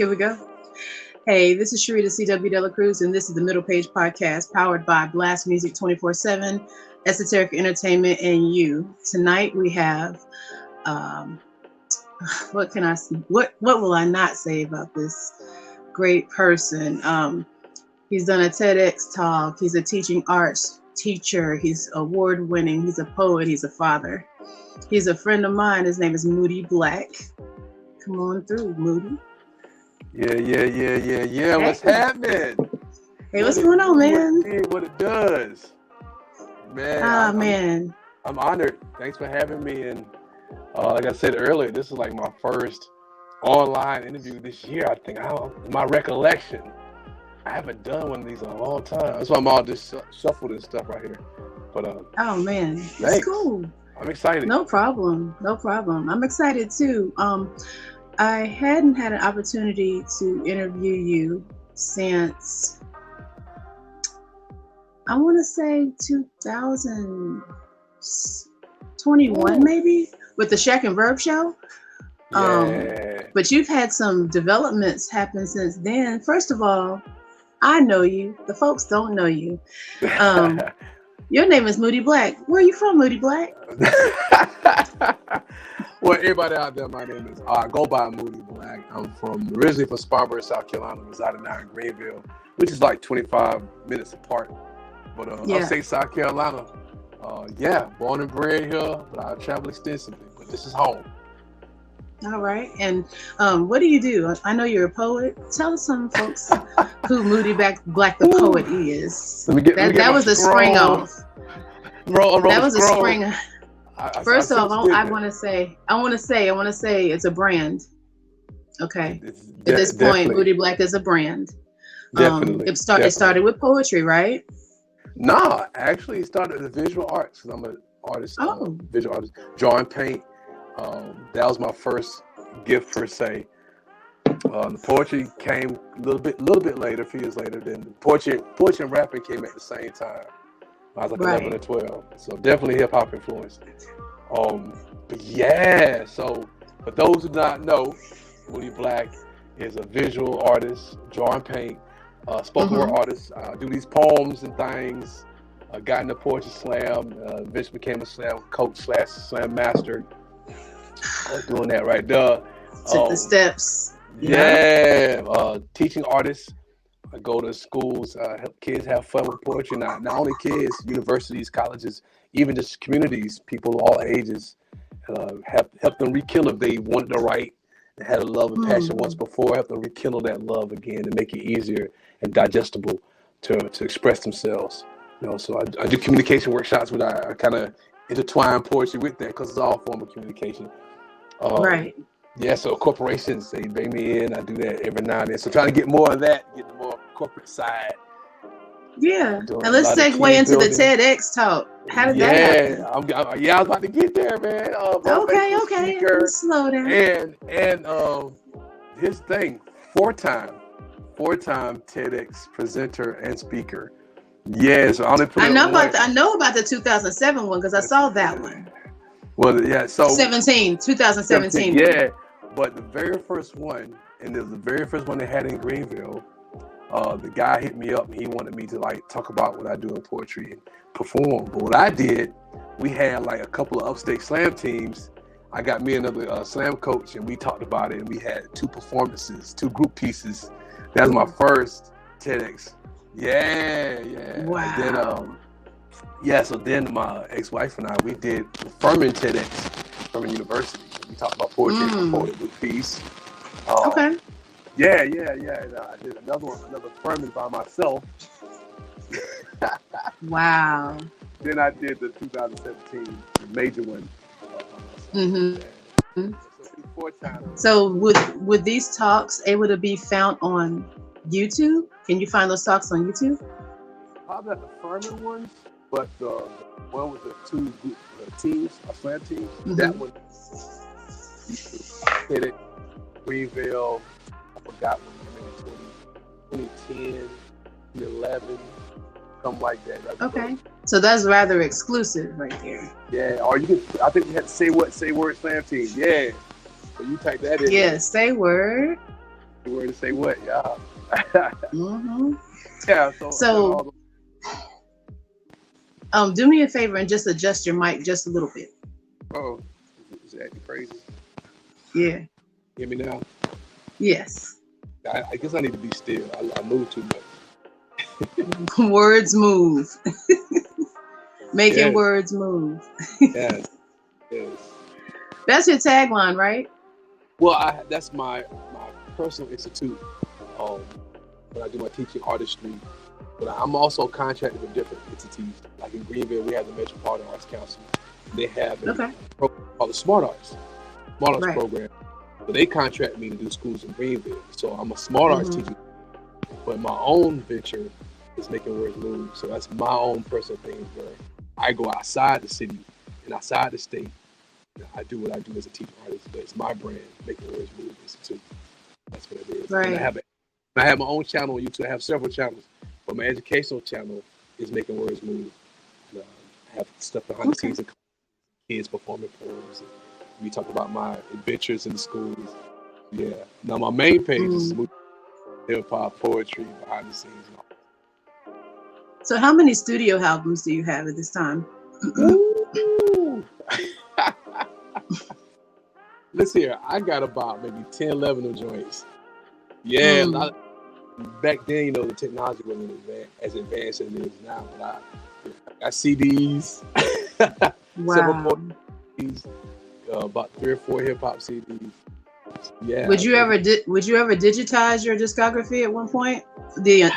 Here we go. Hey, this is Sharita C.W. Dela Cruz, and this is the Middlepage Podcast, powered by Blast Music 24/7, Esoteric Entertainment, and you. Tonight we have, what can I say? What will I not say about this great person? He's done a TEDx talk. He's a teaching arts teacher. He's award-winning. He's a poet. He's a father. He's a friend of mine. His name is Moody Black. Come on through, Moody. Yeah. Hey. What's happening? Hey, what's going on, man? What it does, man. Man. I'm honored. Thanks for having me. And like I said earlier, this is like my first online interview this year. I think, my recollection, I haven't done one of these in a long time. That's why I'm all just shuffled and stuff right here. But oh man, thanks. That's cool. I'm excited. No problem. I'm excited too. I hadn't had an opportunity to interview you since, I want to say 2021, maybe, with the Shaq and Verb show. Yeah. But you've had some developments happen since then. First of all, I know you. The folks don't know you. Your name is Moody Black. Where are you from, Moody Black? Well, everybody out there, my name is, I go by Moody Black. I'm originally from Spartanburg, South Carolina, residing now in Greenville, which is like 25 minutes apart. But I'll say South Carolina. Born and bred here, but I travel extensively. But this is home. All right. And what do you do? I know you're a poet. Tell some folks who Moody Black the poet is. That was a spring off. That was a spring. First off, I want to say it's a brand. Okay. At this point, Moody Black is a brand. Definitely. It started with poetry, right? Nah, actually, it started with visual arts. I'm an artist, visual artist, drawing, paint. That was my first gift per se. The poetry came a little bit later, a few years later. Then the poetry and rapping came at the same time. I was like 11 or 12, so definitely hip hop influenced. But yeah, so for those who do not know, Moody Black is a visual artist, draw and paint, spoken word artist. Do these poems and things. Got into poetry slam. Eventually became a slam coach / slam master. Doing that right there. Took the steps. Teaching artists. I go to schools, help kids have fun with poetry. Not only kids, universities, colleges, even just communities, people of all ages, help them rekindle if they wanted to write and had a love and passion once before, help them rekindle that love again and make it easier and digestible to express themselves. So I do communication workshops where I kind of intertwine poetry with that because it's all a form of communication. Right. Yeah, so corporations, they bring me in. I do that every now and then. So trying to get more of that, get the more corporate side. Yeah. And let's segue into the TEDx talk. How did that happen? I was about to get there, man. Okay. Slow down. And his thing, four-time TEDx presenter and speaker. Yeah, so I know about the 2007 one because I saw that one. Well, yeah, so 2017. Yeah, but the very first one, and it was the very first one they had in Greenville. The guy hit me up and he wanted me to like talk about what I do in poetry and perform. But what I did, we had like a couple of upstate slam teams. I got me another slam coach and we talked about it and we had 2 performances, 2 group pieces. That was my first TEDx. Yeah. Wow. So then my ex-wife and I, we did Furman TEDx, Furman University. We talked about poetry and poetry group piece. Okay. Yeah. And I did another Furman by myself. Wow. Then I did the 2017 major one. So would these talks able to be found on YouTube? Can you find those talks on YouTube? Probably not the Furman ones, but the one with the 2 teams, slam teams, that one. Did it, Greenville, I forgot when, maybe 2010, 2011, something like that. Okay. So that's rather exclusive right there. Yeah, or you can, I think you had to say word slam team. Yeah. So you type that in. Yeah, say word Where to say what, y'all? Mm-hmm. Yeah. So do me a favor and just adjust your mic just a little bit. Oh, is that crazy? Yeah. Hear me now? Yes. I guess I need to be still. I move too much. Words move. Making words move. Yes. Yes. That's your tagline, right? Well, that's my personal institute. When I do my teaching artistry, but I'm also contracted with different entities. Like in Greenville, we have the Metropolitan Arts Council. They have a program called the Smart Arts program. So they contract me to do schools in Greenville. So I'm a Smart Arts teacher, but my own venture is making words move. So that's my own personal thing where I go outside the city and outside the state. I do what I do as a teaching artist, but it's my brand, Making Words Move Institute. That's what it is. Right. And I have my own channel on YouTube. I have several channels, but my educational channel is Making Words Move. And, I have stuff behind the scenes of kids performing poems. We talk about my adventures in the schools. Yeah. Now my main page is hip hop, poetry, behind the scenes. And all. So how many studio albums do you have at this time? Listen here, I got about maybe 10, 11 of joints. Yeah, back then, the technology wasn't as advanced as it is now. But I got CDs. Wow. Several more CDs, about 3 or 4 hip hop CDs. Yeah. Would you ever digitize your discography at one point? In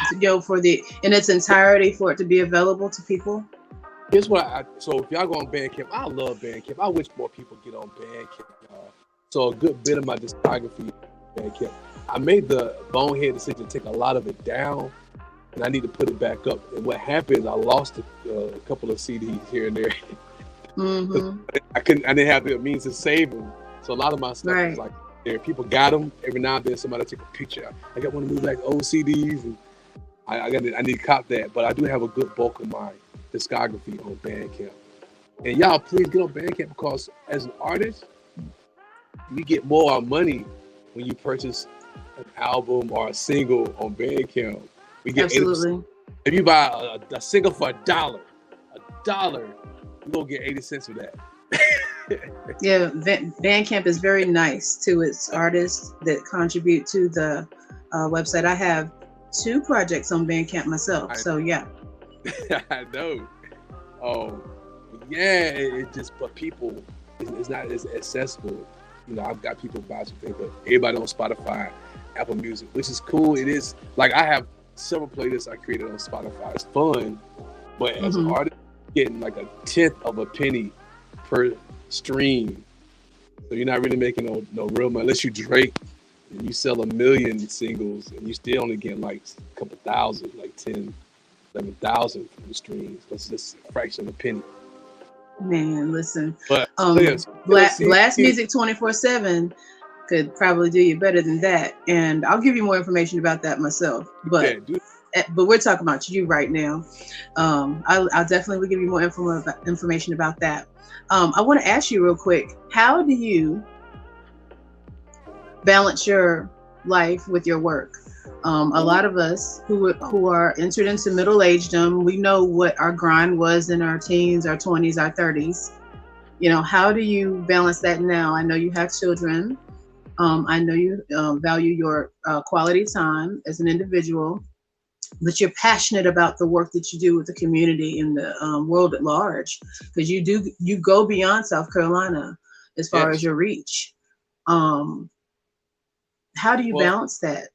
its entirety for it to be available to people? Here's what so if y'all go on Bandcamp, I love Bandcamp. I wish more people get on Bandcamp. So a good bit of my discography is Bandcamp. I made the bonehead decision to take a lot of it down, and I need to put it back up. And what happened is I lost a couple of CDs here and there. I didn't have the means to save them. So a lot of my stuff is like there. People got them. Every now and then somebody take a picture. I got one of those like old CDs, and I need to cop that. But I do have a good bulk of my discography on Bandcamp. And y'all please get on Bandcamp, because as an artist, you get more money when you purchase an album or a single on Bandcamp. We get 80%. If you buy a single for $1, you're gonna get 80 cents for that. Yeah, Bandcamp is very nice to its artists that contribute to the website. I have 2 projects on Bandcamp myself, so yeah. I know. Yeah, it just, but people, it's not as accessible. I've got people buy some things, but everybody on Spotify, Apple Music, which is cool. It is like I have several playlists I created on Spotify. It's fun, but as an artist, getting like a 1/10 of a penny per stream, so you're not really making no real money unless you Drake and you sell 1 million singles, and you still only get like a couple thousand, like 10, 11,000 from the streams. That's just a fraction of a penny. Man, listen. But Blast Music 24/7 could probably do you better than that, and I'll give you more information about that myself. But we're talking about you right now. I'll definitely give you more information about that. I want to ask you real quick: how do you balance your life with your work? A lot of us who are entered into middle-agedom, we know what our grind was in our teens, our 20s, our 30s. How do you balance that now? I know you have children. I know you value your quality time as an individual, but you're passionate about the work that you do with the community and the world at large, because you go beyond South Carolina as far as your reach. How do you balance that?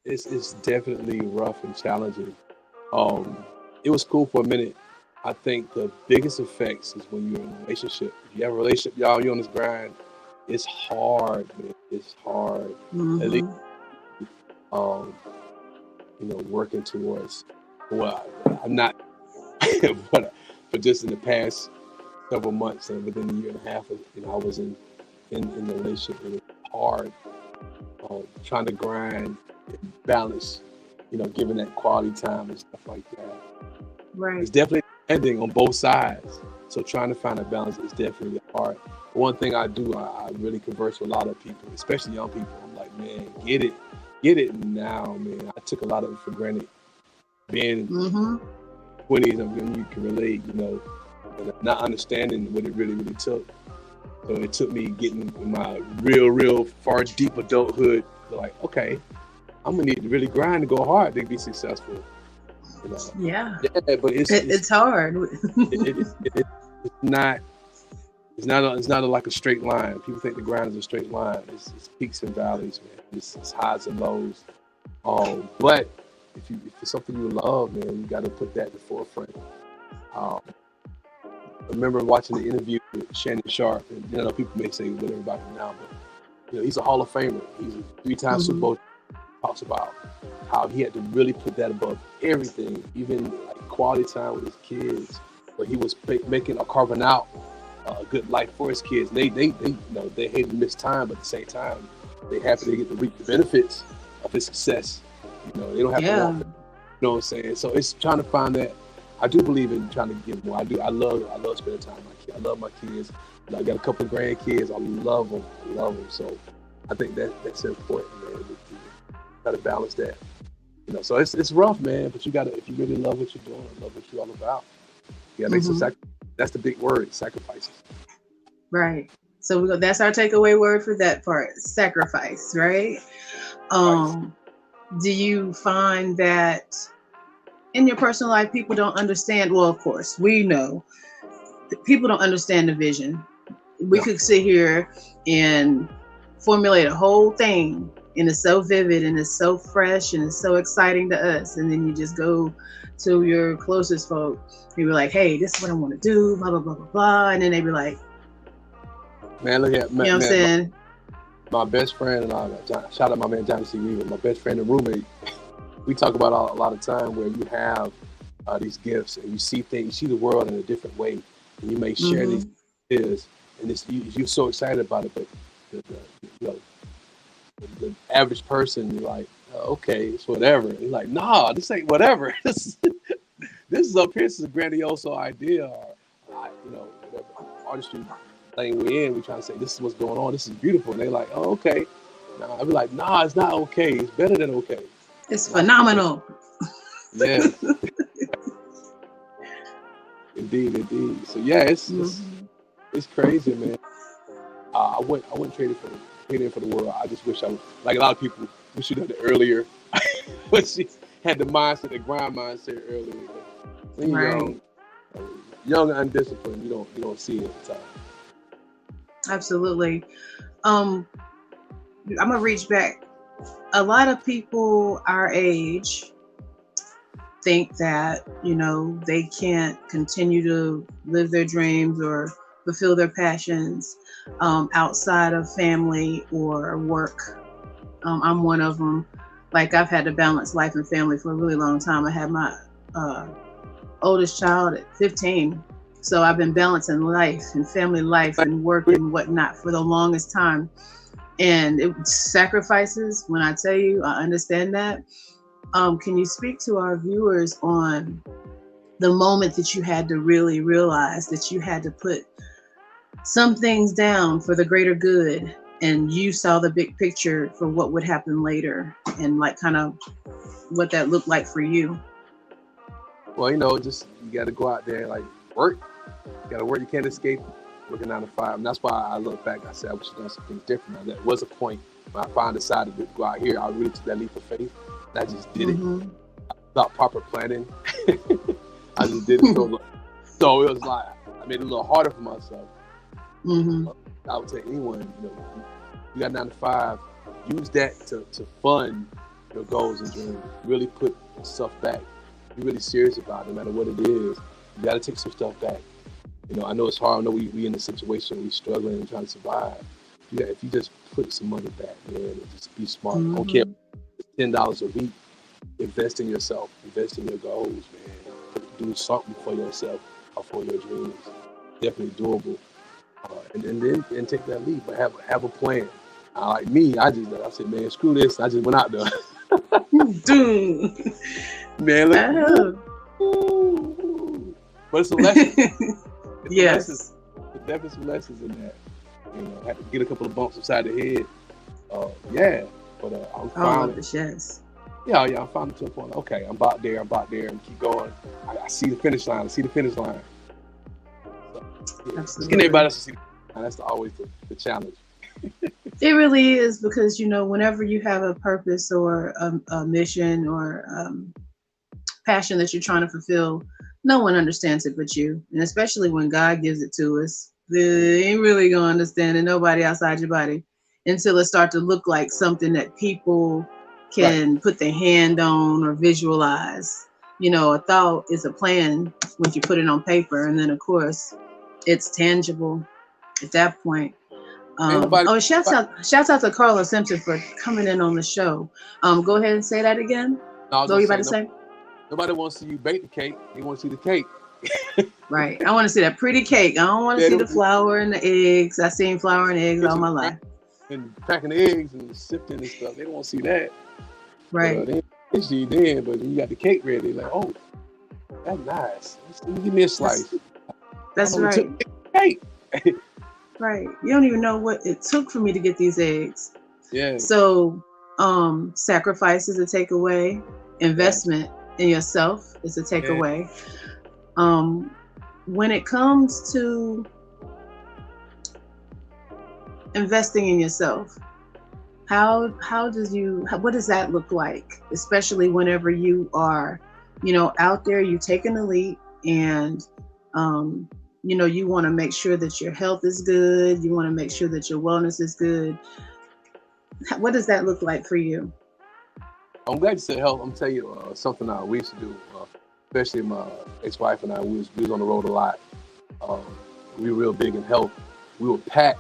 It's definitely rough and challenging. It was cool for a minute. I think the biggest effects is when you're in a relationship. If you have a relationship, y'all, you're on this grind. It's hard, man. It's hard. At least, working towards. Well, I'm not, but just in the past several months and within a year and a half, I was in the relationship. It was hard. Trying to grind, balance, giving that quality time and stuff like that. Right. It's definitely ending on both sides. So trying to find a balance is definitely hard. One thing I do, I really converse with a lot of people, especially young people. I'm like, man, get get it now, man. I took a lot of it for granted. Being 20s, and you can relate, you know, and not understanding what it really, really took. So it took me getting in my real far deep adulthood. Like, okay, I'm gonna need to really grind and go hard to be successful. You know? Yeah, but it's hard. It's not like a straight line. People think the grind is a straight line. It's peaks and valleys, man. It's highs and lows. But if it's something you love, man, you got to put that in the forefront. I remember watching the interview with Shannon Sharp, and you know, people may say whatever about him now, but you know, he's a Hall of Famer. He's a 3-time Super Bowl. Talks about how he had to really put that above everything, even like quality time with his kids, where he was making or carving out a good life for his kids. They you know, they hate to miss time, but at the same time, they happy to get to reap the benefits of his success. You know, they don't have to walk. You know what I'm saying? So it's trying to find that. I do believe in trying to give more. I love spending time with my kids. I love my kids. I got a couple of grandkids. I love them. So I think that's important, man. Got to balance that. You know, so it's rough, man. But you got to, if you really love what you're doing, love what you're all about, you got to make some sacrifices. That's the big word, sacrifices. Right. So that's our takeaway word for that part, sacrifice, right? Do you find that in your personal life, people don't understand? Well, of course, we know that people don't understand the vision. We could sit here and formulate a whole thing, and it's so vivid and it's so fresh and it's so exciting to us. And then you just go to your closest folk, you be like, hey, this is what I want to do, blah, blah, blah, blah, blah. And then they be like, man, look at, you know what I'm saying? My best friend and I, shout out my man Johnny C. Weaver, my best friend and roommate. We talk about a lot of time where you have these gifts and you see things, you see the world in a different way, and you may share these ideas, and you're so excited about it, but the average person, you're like, oh, okay, it's whatever. You're like, nah, this ain't whatever. This is up here. This is a grandiose idea, or you know, whatever artistry thing we're in. We try to say this is what's going on. This is beautiful, and they're like, oh, okay. Now I'd be like, nah, it's not okay. It's better than okay. It's phenomenal. Yeah. Indeed. So yeah, it's crazy, man. I wouldn't trade it for the world. I just wish I was like a lot of people. We should have done it earlier. But she had the mindset, the grind mindset earlier. But when you're young and undisciplined, you don't see it at the time. Absolutely. I'm gonna reach back. A lot of people our age think that, you know, they can't continue to live their dreams or fulfill their passions outside of family or work. I'm one of them. Like, I've had to balance life and family for a really long time. I had my oldest child at 15. So I've been balancing life and family life and work and whatnot for the longest time. And it sacrifices, when I tell you, I understand that. Can you speak to our viewers on the moment that you had to really realize that you had to put some things down for the greater good, and you saw the big picture for what would happen later, and like kind of what that looked like for you? Well, you know, just you got to go out there and like work. You got to work. You can't escape working 9 to 5. And that's why I look back. I said I wish I'd done something different. Now, there was a point when I finally decided to go out here. I really took that leap of faith. And I just did it without proper planning. I just did it. So it was like I made it a little harder for myself. I would tell anyone, you know, you got 9 to 5. Use that to fund your goals and dreams. Really put stuff back. Be really serious about it, no matter what it is. You got to take some stuff back. You know, I know it's hard. I know we in a situation we struggling and trying to survive. Yeah, if you just put some money back, man, and just be smart. Don't care. $10 a week. Invest in yourself. Invest in your goals, man. Do something for yourself or for your dreams. Definitely doable. And then take that leap. But have a plan. Like me, I said, man, screw this. I just went out there. Dude. Man, look. But it's a lesson. Yes. There's definitely some lessons in that. You know, I had to get a couple of bumps upside the head. Yeah. But I'm finally. I love the chefs. Yeah, I'm finally to the point. Okay, I'm about there, and keep going. I see the finish line. So, just getting everybody else to see the finish line. That's always the challenge. It really is, because whenever you have a purpose or a mission or passion that you're trying to fulfill, no one understands it but you. And especially when God gives it to us, they ain't really gonna understand it, nobody outside your body, until it starts to look like something that people can put their hand on or visualize. A thought is a plan when you put it on paper, and then of course it's tangible at that point. Shouts out to Carla Simpson for coming in on the show. Go ahead and say that again. What were you about to say? Nobody wants to see you bake the cake. They want to see the cake. Right. I want to see that pretty cake. I don't want to see the flour and the eggs. I've seen flour and eggs all my life. And cracking the eggs and sifting and stuff. They don't want to see that. Right. They see you then, but when you got the cake ready, they're like, oh, that's nice. Give me a slice. That's right. Cake. Right. You don't even know what it took for me to get these eggs. Yeah. So, sacrifice is a takeaway. Investment in yourself is a takeaway. When it comes to investing in yourself, what does that look like? Especially whenever you are, out there, you're taking the leap, and you want to make sure that your health is good. You want to make sure that your wellness is good. What does that look like for you? I'm glad you said health. I'm tell you something we used to do, especially my ex-wife and I. We was on the road a lot. We were real big in health. We would pack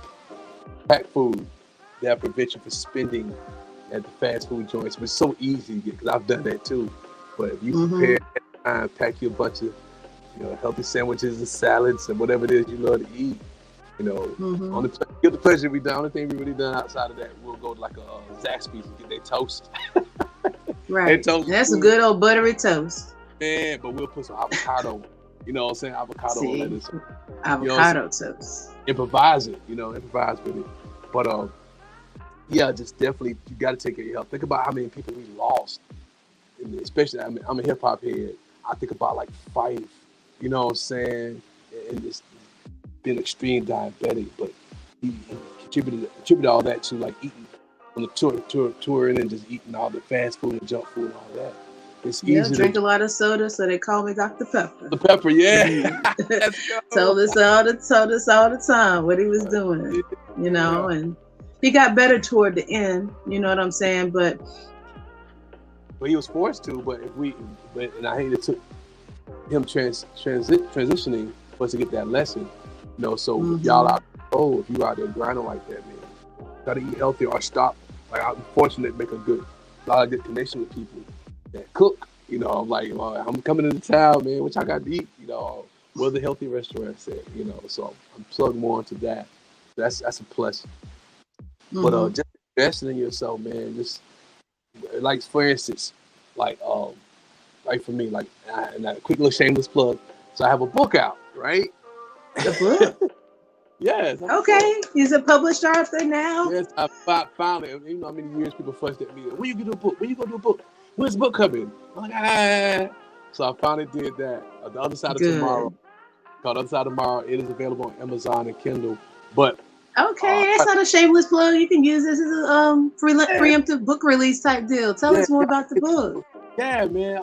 food that prevent you from spending at the fast food joints. It's so easy to get, because I've done that too. But if you prepare and pack you a bunch of healthy sandwiches and salads and whatever it is you love to eat, get the pleasure we done. The only thing we really done outside of that, we'll go to like a Zaxby's and get their toast. Right. That's a good old buttery toast. Man, but we'll put some avocado, avocado on lettuce. Avocado toast. Improvise it, improvise with it. But just definitely, you got to take care of your health. Think about how many people we lost. Especially, I'm a hip hop head. I think about like Fife, and just being extreme diabetic, but he contributed all that to like eating on the touring and just eating all the fast food and junk food and all that. It's easy. Drink a lot of soda, so they call me Dr. Pepper. The Pepper, yeah. Let's go. told us all the time what he was doing, and he got better toward the end. You know what I'm saying? But he was forced to. But and I hate it took him transitioning for us to get that lesson. So if y'all out, if you out there grinding like that, man, gotta eat healthy or stop. Like, I'm fortunate to make a lot of good connection with people that cook. I'm like, I'm coming into town, man. What y'all got to eat? Where the healthy restaurants at? So I'm plugged more into that. That's a plus. But just investing in yourself, man. Just like, for instance, like for me, like, and a quick little shameless plug. So I have a book out, right? A book. Yes. Okay. He's a published author now. Yes, I found it. You know how many years people fussed at me. When you gonna do a book? When you gonna do a book? When's the book coming? I'm like, So I finally did that. The Other Side of Tomorrow. Called Other Side of Tomorrow. It is available on Amazon and Kindle. But that's not a shameless plug. You can use this as a preemptive book release type deal. Tell us more about the book. Yeah, man.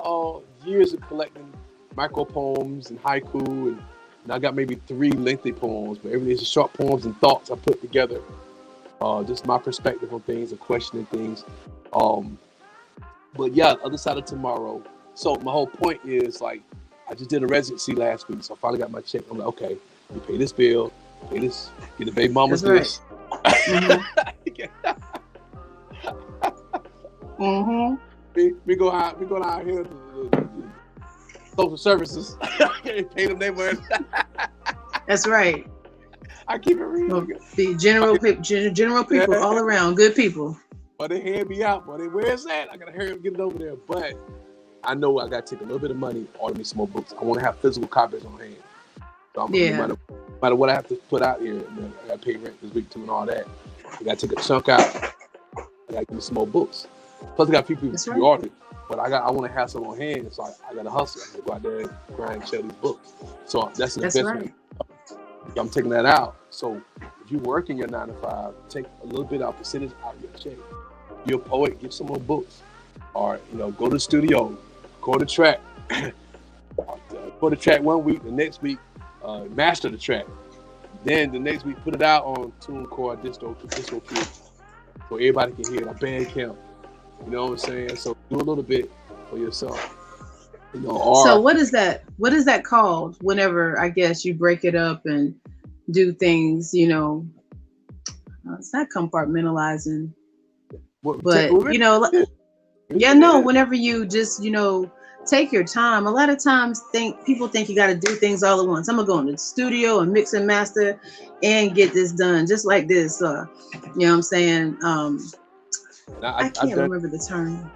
Years of collecting micro poems and haiku, and I got maybe 3 lengthy poems, but everything's just short poems and thoughts I put together. Just my perspective on things and questioning things. But yeah, Other Side of Tomorrow. So my whole point is, like, I just did a residency last week, so I finally got my check. I'm like, okay, you pay this bill, pay this, get the baby mama's this. We go out here to social services. Pay them their money. That's right. I keep it real. The general people all around, good people. But they hand me out, buddy. Where's that? I gotta hurry up and get it over there. But I know I gotta take a little bit of money, order me some more books. I want to have physical copies on hand. So no matter what I have to put out here, I gotta pay rent this week too and all that. I gotta take a chunk out. gotta give me some more books. Plus, I got people who pre-ordered, but I want to have some on hand. So I got to hustle. I got to go out there and grind and sell these books. So that's an investment. Right. I'm taking that out. So if you work in your 9 to 5, take a little bit of percentage out of your check. You're a poet, get some more books, or go to the studio, record a track, record a track 1 week, the next week master the track, then the next week put it out on TuneCore, DistroKid, so everybody can hear it on Bandcamp. You know what I'm saying? So do a little bit for yourself. So what is that? What is that called? Whenever I guess you break it up and do things, it's not compartmentalizing. But whenever you just take your time. A lot of times people think you got to do things all at once. I'm gonna go in the studio and mix and master and get this done just like this. You know what I'm saying? I can't remember the term.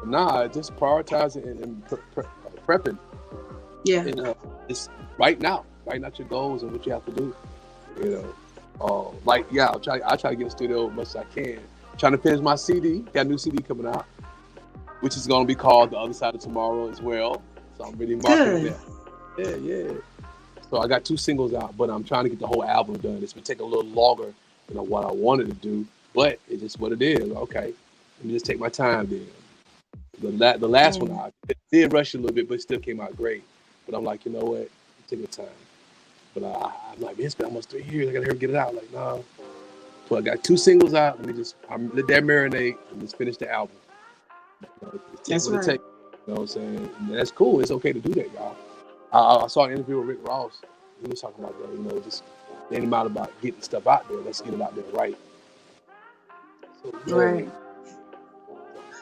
Nah, just prioritizing and prepping. Yeah. Just writing out your goals and what you have to do. I try to get in the studio as much as I can. Trying to finish my CD. Got a new CD coming out, which is going to be called The Other Side of Tomorrow as well. So I'm really marketing that. Yeah. So I got 2 singles out, but I'm trying to get the whole album done. It's going to take a little longer than what I wanted to do, but it's just what it is. Okay, let me just take my time then. The last one, I did rush a little bit, but it still came out great. But I'm like, you know what? Take your time. But I'm like, man, it's been almost 3 years. I got to get it out. Like, no. So I got 2 singles out. Let that marinate and just finish the album. That's right. You know what I'm saying? And that's cool. It's okay to do that, y'all. I saw an interview with Rick Ross. He was talking about that, just getting out about getting stuff out there. Let's get it out there right. Right.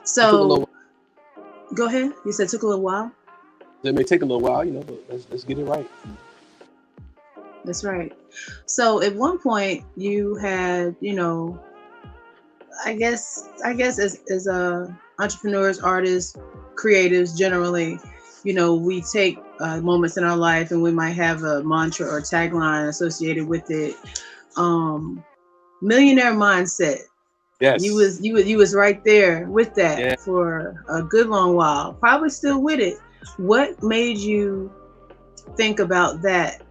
So, go ahead. You said it took a little while? It may take a little while, but let's get it right. That's right. So at one point you had, I guess as entrepreneurs, artists, creatives generally, we take moments in our life and we might have a mantra or tagline associated with it. Millionaire mindset. Yes. You was right there with that for a good long while. Probably still with it. What made you think about that?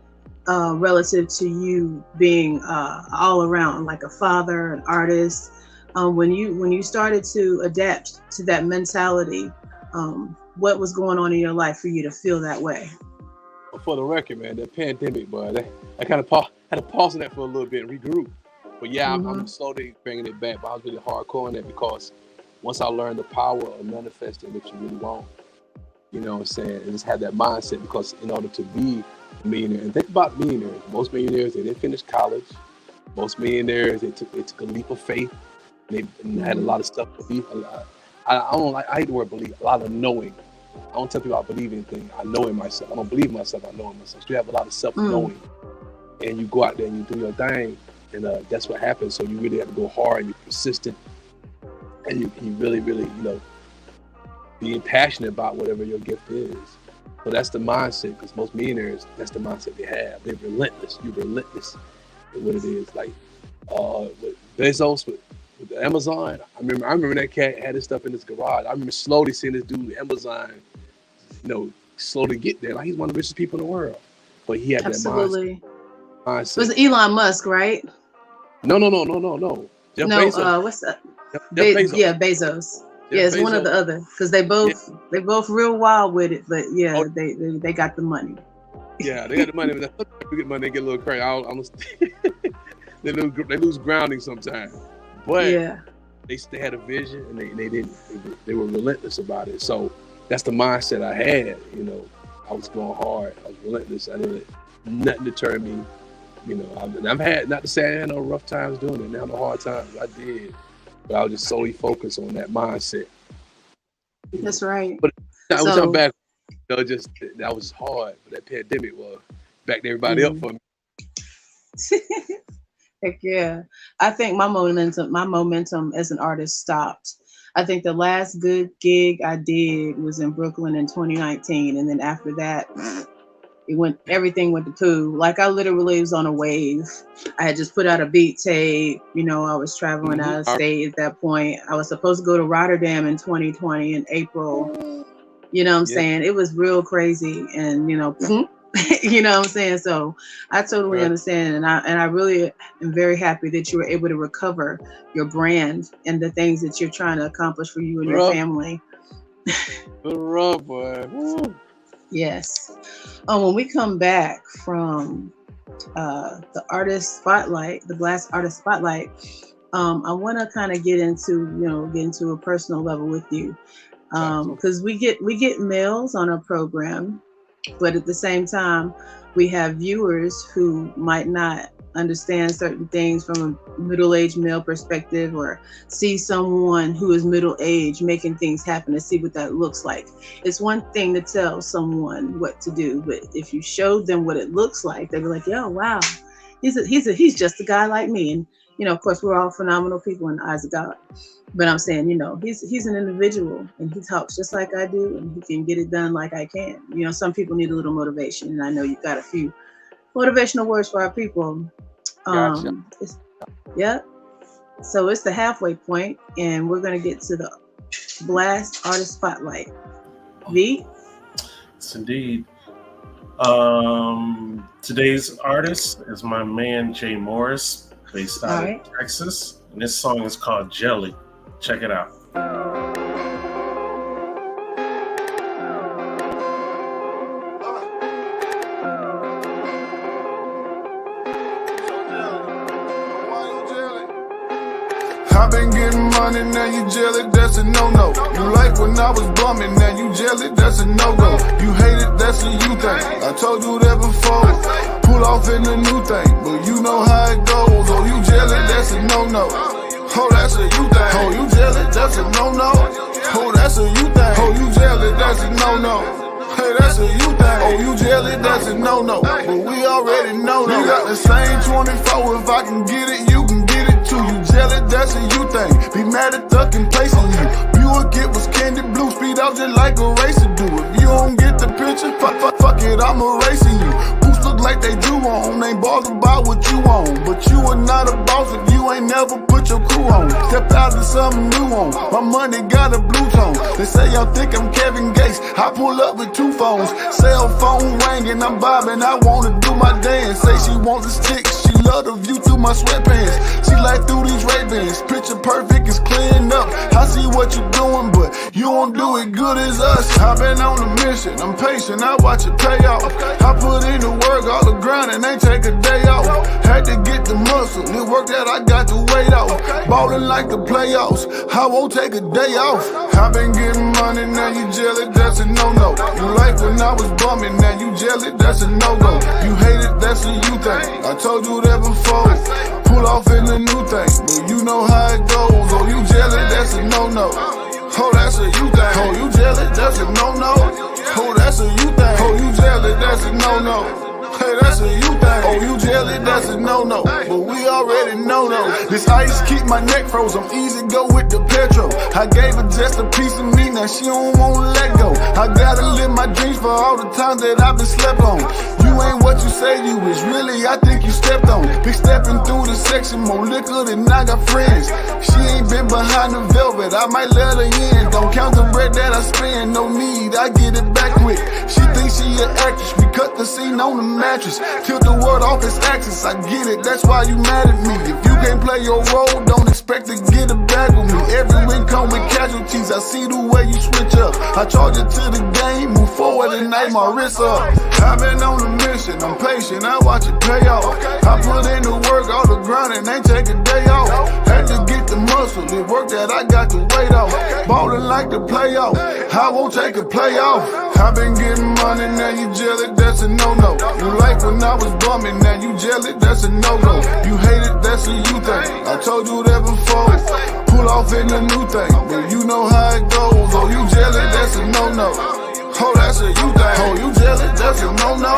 Relative to you being all around like a father, an artist, when you started to adapt to that mentality, what was going on in your life for you to feel that way? Well, for the record, man, the pandemic, boy, I kind of had to pause on that for a little bit and regroup. But I'm slowly bringing it back. But I was really hardcore on that because once I learned the power of manifesting what you really want, you know what I'm saying, and just have that mindset, because in order to be a millionaire, and think about millionaires, most millionaires, they didn't finish college. Most millionaires, they took a leap of faith. They had a lot of stuff to believe. I hate the word believe, a lot of knowing. I don't tell people I believe anything. I know in myself. I don't believe in myself, I know in myself. So you have a lot of self-knowing. And you go out there and you do your thing. And that's what happens. So you really have to go hard and you're persistent. And you really, really, being passionate about whatever your gift is. So that's the mindset, because most millionaires, that's the mindset they have. They're relentless. You're relentless in what it is. Like with Bezos, with the Amazon, I remember that cat had his stuff in his garage. I remember slowly seeing this dude, Amazon, slowly get there. Like, he's one of the richest people in the world. But he had that mindset. It was Elon Musk, right? No. Jeff Bezos. What's that? Bezos. Yeah, Bezos. Yeah, it's Bezos. One or the other, because they both real wild with it, but they got the money. Yeah, they got the money. But they get money, they get a little crazy. They lose grounding sometimes. But they had a vision, and they were relentless about it. So that's the mindset I had. I was going hard. I was relentless. I didn't let nothing deter me. I've had, not to say I had no rough times doing it, now no hard times. I did. But I was just solely focused on that mindset. That's right. But I'm back. That was hard. That pandemic backed everybody up for me. Heck yeah. I think my momentum as an artist stopped. I think the last good gig I did was in Brooklyn in 2019. And then after that, everything went to poo. Like I literally was on a wave. I had just put out a beat tape. You know, I was traveling out of state at that point. I was supposed to go to Rotterdam in 2020 in April. You know what I'm saying? It was real crazy, and you know, you know what I'm saying? So I totally understand, and I really am very happy that you were able to recover your brand and the things that you're trying to accomplish for you and your family. The rub, boy. Woo. Yes. When we come back from the artist spotlight, the Blast Artist Spotlight, I want to kind of get into a personal level with you, because we get males on our program, but at the same time, we have viewers who might not understand certain things from a middle-aged male perspective, or see someone who is middle-aged making things happen, to see what that looks like. It's one thing to tell someone what to do, but if you showed them what it looks like, they'd be like, yo, wow, he's just a guy like me. And you know, of course, we're all phenomenal people in the eyes of God, but I'm saying, you know, he's an individual, and he talks just like I do, and he can get it done like I can. You know, some people need a little motivation, and I know you've got a few motivational words for our people. Gotcha. So it's the halfway point, and we're gonna get to the Blast Artist Spotlight. V? Yes, indeed. Today's artist is my man Jay Morris, based out of Texas, and this song is called Jelly. Check it out. I've been getting money, now you jelly, that's a no-no. You like when I was bumming, now you jelly, that's a no-go. You hate it, that's a you thing. I told you that before. Pull off in a new thing, but you know how it goes. Oh, you jelly, that's a no-no. Oh, that's a you thing. Oh, you jelly, that's a no-no. Oh, that's a you thing. Oh, you jelly, that's a no-no. Hey, that's a you thing. Oh, you jelly, that's a no-no. But we already know. You got the same 24. If I can get it, you can get it too. You jelly, that's a you thing. Be mad at ducking placing you. Buick, it was candy blue. Speed out just like a racer do. If you don't get the picture, fuck it, I'm erasing you. Boots look like they do on. Ain't bothered about what you own. But you are not a boss if you ain't never put your crew on. Step out of something new on. My money got a blue tone. They say y'all think I'm Kevin Gates. I pull up with 2 phones. Cell phone ringing, I'm bobbing. I wanna do my dance. Say she wants a stick. She love the view through my sweatpants. She like through these Ray-Bans. Picture perfect, it's clearing up. I see what you're doing, but you won't do it good as us. I've been on a mission, I'm patient, I watch it pay off. I put in the work, all the grinding, ain't take a day off. Had to get the muscle, it worked out, I got the weight off. Ballin' like the playoffs, I won't take a day off. I've been getting money, now you jelly, that's a no-no. You like when I was bumming, now you jelly, that's a no-go. You hate it, that's a you thing. I told you that before. Pull off in a new thing, but you know how it goes. Oh, you jelly, that's a no-no. Oh, that's a you thing. Oh, you jelly, that's a no-no. Oh, that's a you thing. Oh, you jelly, that's a no-no. Hey, that's a you thing. Oh, you jelly, that's a no-no. But we already know though. This ice keep my neck froze. I'm easy go with the petrol. I gave her just a piece of me, now she don't wanna let go. I gotta live my dreams for all the times that I've been slept on. You ain't what you say you is, really, I think you stepped on. Big stepping through the section, more liquor than I got friends. She ain't been behind the velvet, I might let her in. Don't count the bread that I spend, no need, I get it back quick. She thinks she an actress, we cut the scene on the mattress. Tilt the world off its axis, I get it, that's why you mad at me. If you can't play your role, don't expect to get it back with me. Every win come with casualties, I see the way you switch up. I charge it to the game, move forward and aim my wrist up. I've been on a mission, I'm patient, I watch it pay off. I put in the work, all the grinding, ain't take a day off. Had to get the muscle, it worked that I got the weight off. Ballin' like the playoff, I won't take a playoff. I've been getting money, now you jelly, that's a no-no. You like when I was bumming, now you jelly, that's a no-go. You hate it, that's a you thing. I told you that before. Pull off in a new thing, but you know how it goes. Oh, you jelly, that's a no-no. Oh, that's a you thing. Oh, you jelly, that's a no-no.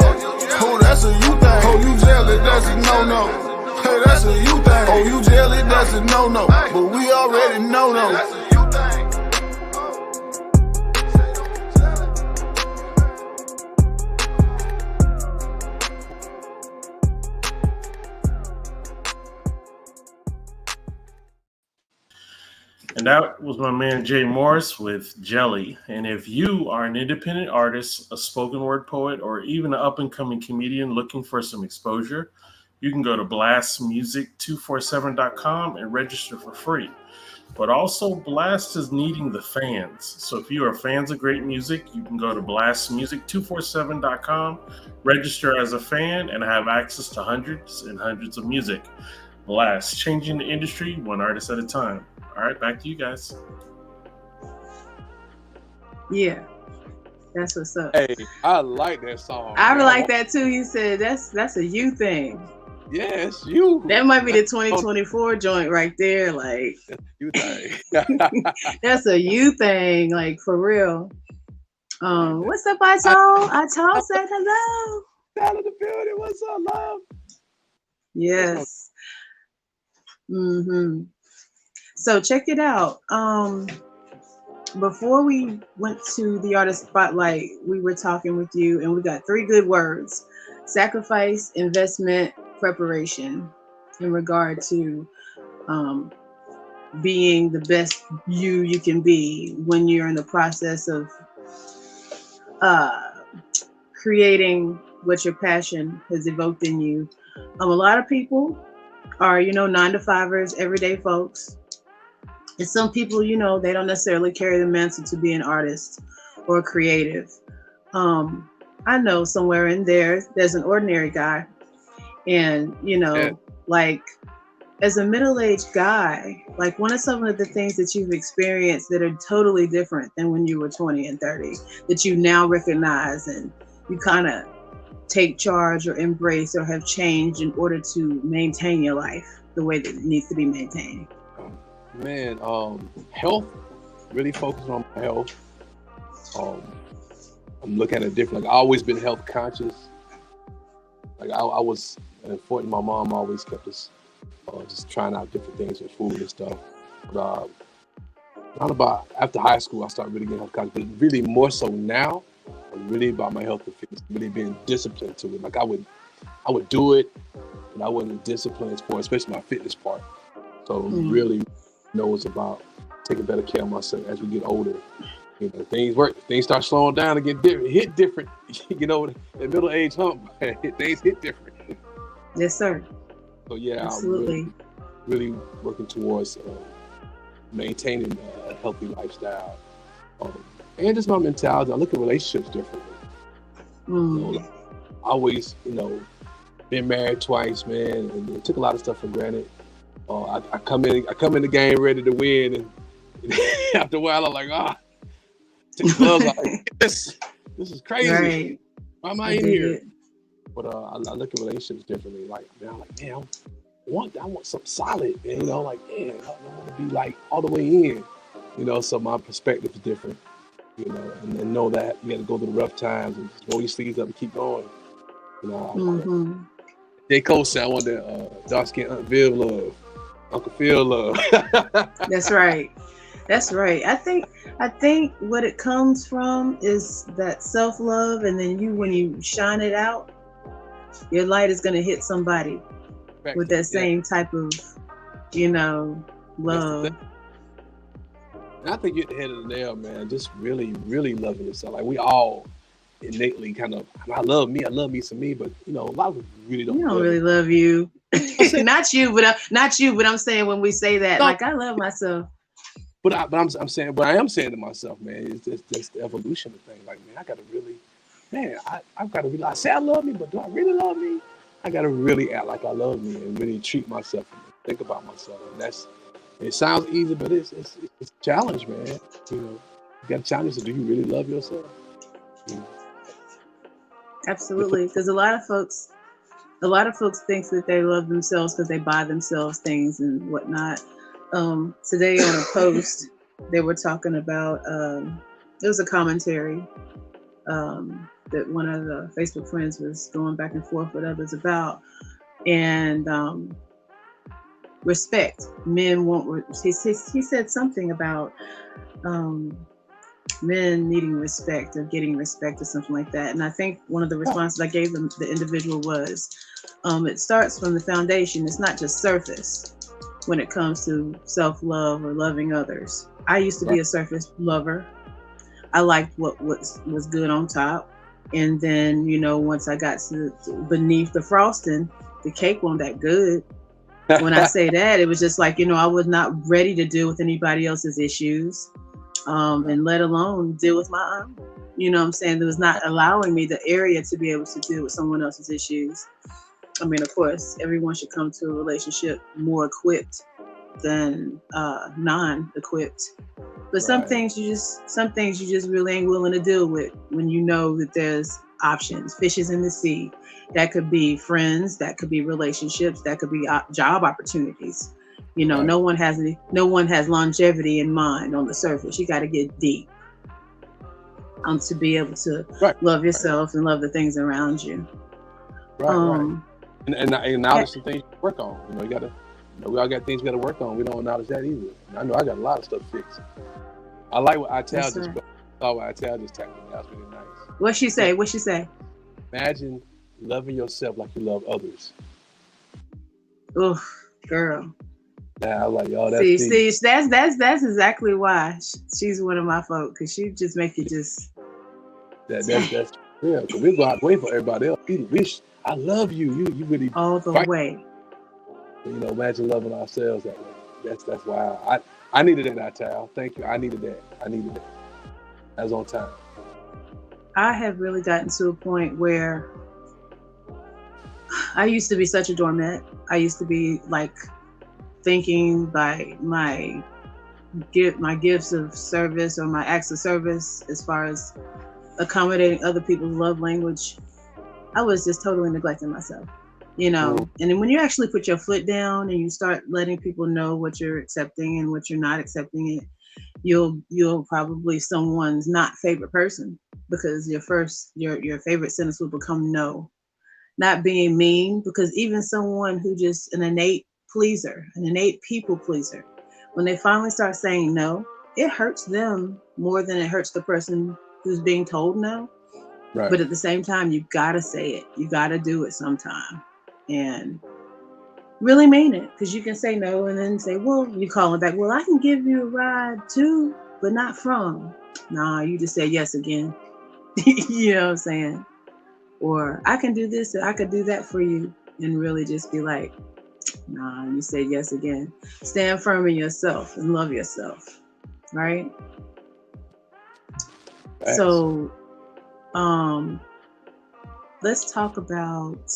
Oh, that's a you thing. Oh, you jelly, that's a no-no. Hey, that's a you thing. Oh, you jelly, that's a no-no. But we already know though. And that was my man Jay Morris with Jelly. And if you are an independent artist, a spoken word poet, or even an up-and-coming comedian looking for some exposure, you can go to blastmusic247.com and register for free. But also, Blast is needing the fans. So if you are fans of great music, you can go to blastmusic247.com, register as a fan, and have access to hundreds and hundreds of music. Blast, changing the industry one artist at a time. All right, back to you guys. Yeah, that's what's up. Hey, I like that song. I like that too. You said that's a you thing. Yes, you. That might be the 2024 joint right there. Like, you thing. That's a you thing, like for real. What's up, Atal? Atal said hello. Out of the building. What's up, love? Yes. So check it out. Before we went to the artist spotlight, we were talking with you, and we got 3 good words: sacrifice, investment, preparation, in regard to being the best you can be when you're in the process of creating what your passion has evoked in you. A lot of people are, 9-to-5ers, everyday folks. And some people, they don't necessarily carry the mantle to be an artist or creative. I know somewhere in there's an ordinary guy. And, like as a middle-aged guy, like what are some of the things that you've experienced that are totally different than when you were 20 and 30 that you now recognize and you kind of take charge or embrace or have changed in order to maintain your life the way that it needs to be maintained? Man, health, really focusing on my health. I'm looking at it different. Like, I've always been health conscious. Like I was, and unfortunately, my mom always kept us just trying out different things with food and stuff. But not about after high school, I started really getting health conscious. But really more so now, I'm really about my health and fitness, really being disciplined to it. Like I would do it, but I wasn't disciplined for it, especially my fitness part. So really knows about taking better care of myself as we get older. Things start slowing down and get hit different. The middle age hump, things hit different. Yes, sir. So yeah, absolutely. I'm really working towards maintaining a healthy lifestyle, and just my mentality. I look at relationships differently. Always, been married twice, man, and it took a lot of stuff for granted. I come in the game ready to win, and after a while, I'm like, take the gloves off. This is crazy. Right. Why am I in here? But I look at relationships differently. Like, man, I want something solid. And, I want to be like all the way in. So my perspective is different. And know that you got to go through the rough times and just roll your sleeves up and keep going. J. Cole said, I want that dark skin Aunt Viv love, Uncle Phil love. That's right. I think what it comes from is that self-love, and then when you shine it out, your light is going to hit somebody with that same type of, love. And I think you're at the head of the nail, man. Just really, really loving yourself. Like, we all innately kind of, I love me some me, but a lot of people really don't. You don't really love you. not you, but I'm saying when we say that, like, I love myself. But I am saying to myself, man, it's just the evolution of things. Like, man, I gotta really, I've got to really. I say I love me, but do I really love me? I gotta really act like I love me and really treat myself and think about myself. And it sounds easy, but it's a challenge, man. You got to challenge yourself. Do you really love yourself? Absolutely, because a lot of folks think that they love themselves because they buy themselves things and whatnot. Today on a post, they were talking about, it was a commentary that one of the Facebook friends was going back and forth with others about, and respect. Men want, he said something about men needing respect or getting respect or something like that. And I think one of the responses I gave them, the individual, was, it starts from the foundation. It's not just surface. when it comes to self-love or loving others. I used to be a surface lover. I liked what was good on top. And then, once I got to beneath the frosting, the cake wasn't that good. When I say that, it was just like, I was not ready to deal with anybody else's issues, and let alone deal with my own. You know what I'm saying? It was not allowing me the area to be able to deal with someone else's issues. I mean, of course, everyone should come to a relationship more equipped than non-equipped. But some things you just really ain't willing to deal with when you know that there's options, fishes in the sea. That could be friends, that could be relationships, that could be job opportunities. No one has longevity in mind on the surface. You got to get deep to be able to love yourself and love the things around you. Right. And acknowledge some things to work on. You got to. We all got things we got to work on. We don't acknowledge that either. I know I got a lot of stuff fixed. I like what Ital just. I thought what Ital just tapped me. That was really nice. What she say? Imagine loving yourself like you love others. Oof, girl. Yeah, I like y'all. That's that's exactly why she's one of my folk, because she just make it just. That's real. So we go out wait for everybody else. I love you. You really all the way. Imagine loving ourselves that way. That's why I needed that, Ital. Thank you. I needed that. That was on time. I have really gotten to a point where I used to be such a doormat. I used to be like thinking by my gifts of service or my acts of service, as far as accommodating other people's love language, I was just totally neglecting myself. And then when you actually put your foot down and you start letting people know what you're accepting and what you're not accepting, you'll probably someone's not favorite person, because your favorite sentence will become no. Not being mean, because even someone who just an innate people pleaser, when they finally start saying no, it hurts them more than it hurts the person who's being told no. Right. But at the same time, you gotta say it. You gotta do it sometime. And really mean it, because you can say no and then say, well, you call it back, well, I can give you a ride too, but not from. Nah, you just say yes again. You know what I'm saying? Or I can do this, I could do that for you, and really just be like, nah, you say yes again. Stand firm in yourself and love yourself, right? Thanks. So let's talk about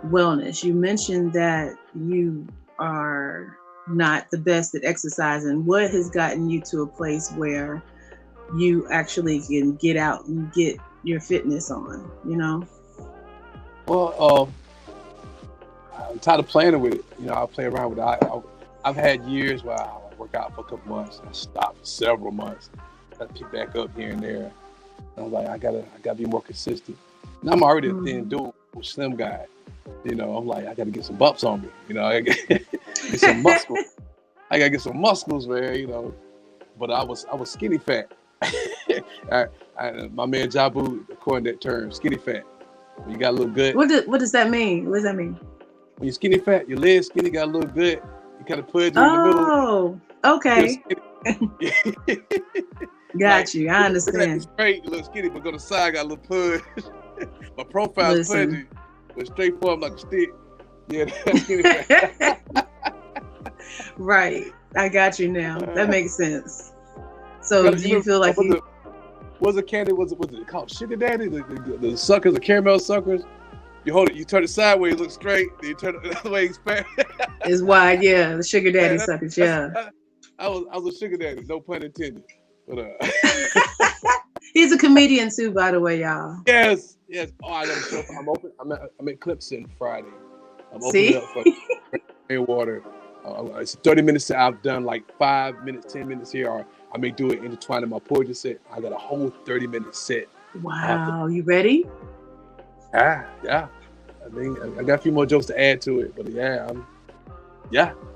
wellness. You mentioned that you are not the best at exercising. What has gotten you to a place where you actually can get out and get your fitness on, Well, I'm tired of playing with it. I'll play around with it. I've had years where I work out for a couple months. I stopped for several months. I pick back up here and there. I was like, I gotta be more consistent. And I'm already a thin dude, slim guy. I'm like, I gotta get some bumps on me. I gotta get some muscles. I gotta get some muscles, man. But I was skinny fat. My man Jabu coined that term, skinny fat. When you got a little good. What does that mean? What does that mean? When you're skinny fat, your legs skinny, got a little good. You kind of pudge in the middle. Oh, okay. Got you. I understand. Straight, a little skinny, but go to the side, got a little pudge. My profile's pudgy, but straight forward like a stick. Yeah, that's skinny fat. Right. I got you now. That makes sense. So do you feel like was it candy? Was it called Sugar Daddy? The suckers, the caramel suckers. You hold it, you turn it sideways, look straight. Then you turn it the other way, expand. It's wide, yeah. The Sugar Daddy suckers, yeah. I was a Sugar Daddy, no pun intended. But he's a comedian too, by the way, y'all. Yes. Oh, I got a show. I'm open. I'm at Clemson Friday. I'm opening up for water. It's 30 minutes. I've done like 5 minutes, 10 minutes here. Or I may do it intertwined in my poetry set. I got a whole 30-minute set. Wow, you ready? Yeah. I mean, I got a few more jokes to add to it, but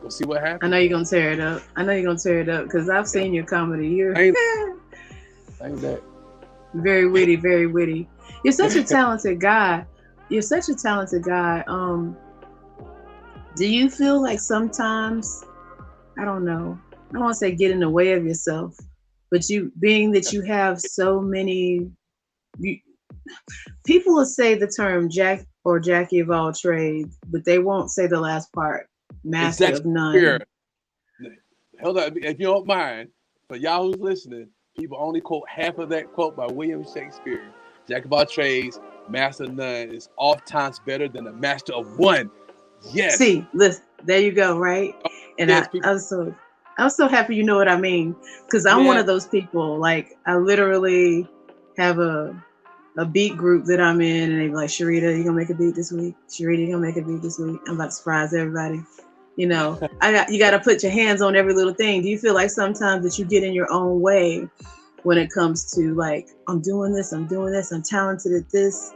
we'll see what happens. I know you're gonna tear it up. Because I've seen your comedy. You're ain't that very witty, very witty. You're such a talented guy. Do you feel like sometimes, I don't know, I don't want to say get in the way of yourself, but you, being that you have so many, people will say the term Jack or Jackie of all trades, but they won't say the last part, master of none. Here. Hold on, if you don't mind, for y'all who's listening, people only quote half of that quote by William Shakespeare. Jack of all trades, master of none is oft times better than a master of one. Yes. See, listen, there you go, right? And yes, I'm so happy you know what I mean, because I'm one of those people. Like, I literally have a beat group that I'm in, and they be like, Sharita, you gonna make a beat this week? Sharita, you gonna make a beat this week? I'm about to surprise everybody. You know, you got to put your hands on every little thing. Do you feel like sometimes that you get in your own way when it comes to like, I'm doing this, I'm talented at this?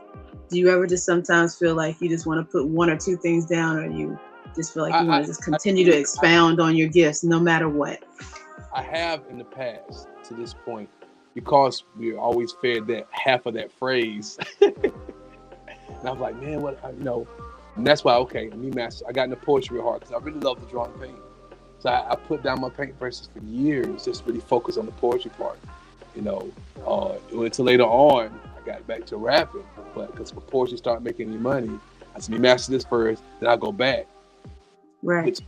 Do you ever just sometimes feel like you just want to put one or two things down, or you just feel like you want to just continue to expound on your gifts no matter what? I have in the past to this point, because we're always fed that half of that phrase. And I was like, man, and that's why, me master, I got into poetry real hard because I really love to draw and paint. So I put down my paint brushes for years, just really focus on the poetry part. Until later on, I got back to rapping, but because when poetry started making me money, I said, me master this first, then I'll go back. Right.